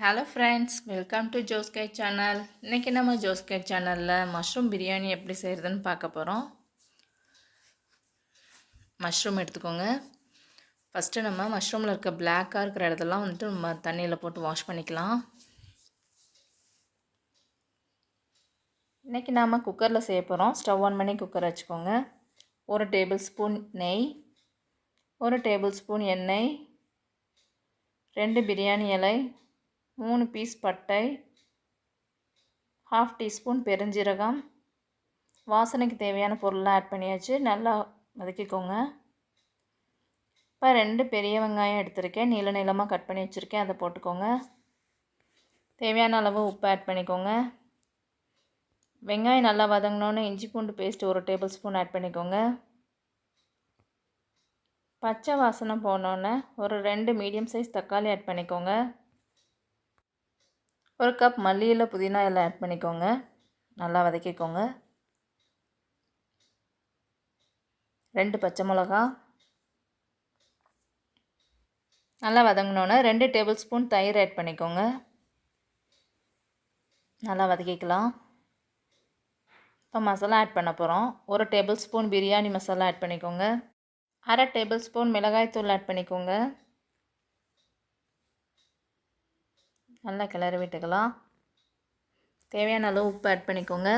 Hello friends, welcome to ஜோஸ்கை channel. இன்றைக்கி நம்ம ஜோஸ்கை சேனலில் மஷ்ரூம் பிரியாணி எப்படி செய்கிறதுன்னு பார்க்க போகிறோம். மஷ்ரூம் எடுத்துக்கோங்க. ஃபஸ்ட்டு நம்ம மஷ்ரூமில் இருக்க பிளாக்காக இருக்கிற இடத்தெல்லாம் வந்துட்டு நம்ம தண்ணியில் போட்டு வாஷ் பண்ணிக்கலாம். இன்றைக்கி நாம் குக்கரில் செய்ய போகிறோம். ஸ்டவ் ஆன் பண்ணி குக்கர் வச்சுக்கோங்க. 1 டேபிள் ஸ்பூன் நெய், 1 டேபிள் ஸ்பூன் எண்ணெய், 2 பிரியாணி இலை, 3 பீஸ் பட்டை, 1/2 டீஸ்பூன் பெருஞ்சீரகம், வாசனைக்கு தேவையான பொருள்லாம் ஆட் பண்ணியாச்சு. நல்லா வதக்கிக்கோங்க. இப்போ 2 பெரிய வெங்காயம் எடுத்திருக்கேன், நீள நீளமாக கட் பண்ணி வச்சுருக்கேன், அதை போட்டுக்கோங்க. தேவையான அளவு உப்பு ஆட் பண்ணிக்கோங்க. வெங்காயம் நல்லா வதங்கினோன்னு இஞ்சி பூண்டு பேஸ்ட் 1 டேபிள் ஸ்பூன் ஆட் பண்ணிக்கோங்க. பச்சை வாசனை போனோன்னே ஒரு 2 மீடியம் சைஸ் தக்காளி ஆட் பண்ணிக்கோங்க. 1 கப் மல்லி இலை புதினா இலை ஆட் பண்ணிக்கோங்க. நல்லா வதக்கிக்கோங்க. 2 பச்சை மிளகா நல்லா வதங்கினோன்னே 2 டேபிள் ஸ்பூன் தயிர் ஆட் பண்ணிக்கோங்க. நல்லா வதக்கிக்கலாம். இப்போ மசாலா ஆட் பண்ண போகிறோம். 1 tablespoon biryani masala add பண்ணிக்கோங்க. 1/2 டேபிள் ஸ்பூன் மிளகாய் தூள் ஆட் பண்ணிக்கோங்க. நல்லா கிளறி விட்டுக்கலாம். தேவையான அளவு உப்பு ஆட் பண்ணிக்கோங்க.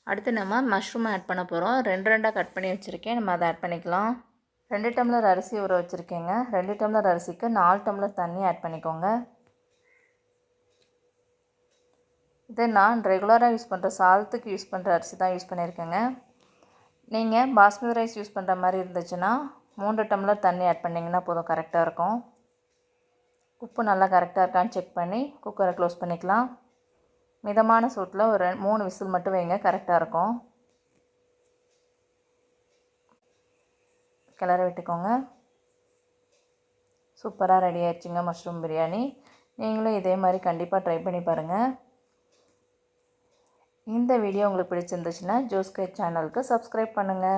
அடுத்து நம்ம மஷ்ரூம் ஆட் பண்ண போகிறோம். 2 கட் பண்ணி வச்சுருக்கேன், நம்ம அதை ஆட் பண்ணிக்கலாம். 2 டம்ளர் அரிசி ஊற வச்சுருக்கேங்க. 2 டம்ளர் அரிசிக்கு 4 டம்ளர் தண்ணி ஆட் பண்ணிக்கோங்க. இது நான் ரெகுலராக யூஸ் பண்ணுற சாதத்துக்கு யூஸ் பண்ணுற அரிசி தான் யூஸ் பண்ணியிருக்கேங்க. நீங்கள் பாஸ்மதி ரைஸ் யூஸ் பண்ணுற மாதிரி இருந்துச்சுன்னா 3 டம்ளர் தண்ணி ஆட் பண்ணிங்கன்னா போதும், கரெக்டாக இருக்கும். உப்பு நல்லா கரெக்டாக இருக்கான்னு செக் பண்ணி குக்கரை க்ளோஸ் பண்ணிக்கலாம். மிதமான சூட்டில் ஒரு 3 விசில் மட்டும் வைங்க, கரெக்டாக இருக்கும். கிளற விட்டுக்கோங்க. சூப்பராக ரெடி ஆயிடுச்சுங்க மஷ்ரூம் பிரியாணி. நீங்களும் இதே மாதிரி கண்டிப்பாக ட்ரை பண்ணி பாருங்கள். இந்த வீடியோ உங்களுக்கு பிடிச்சிருந்துச்சுன்னா ஜோஸ்கை சேனலுக்கு சப்ஸ்கிரைப் பண்ணுங்கள்.